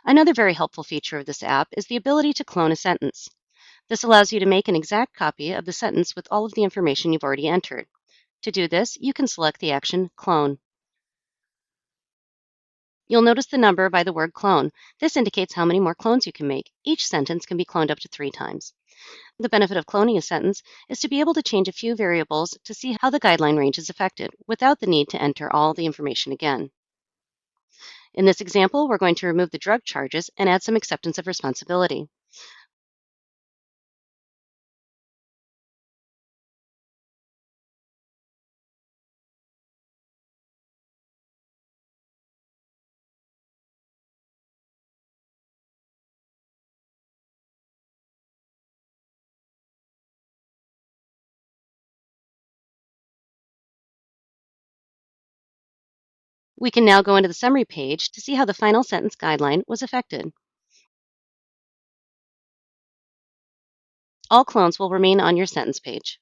Another very helpful feature of this app is the ability to clone a sentence. This allows you to make an exact copy of the sentence with all of the information you've already entered. To do this, you can select the action Clone. You'll notice the number by the word clone. This indicates how many more clones you can make. Each sentence can be cloned up to 3 times. The benefit of cloning a sentence is to be able to change a few variables to see how the guideline range is affected without the need to enter all the information again. In this example, we're going to remove the drug charges and add some acceptance of responsibility. We can now go into the summary page to see how the final sentence guideline was affected. All clones will remain on your sentence page.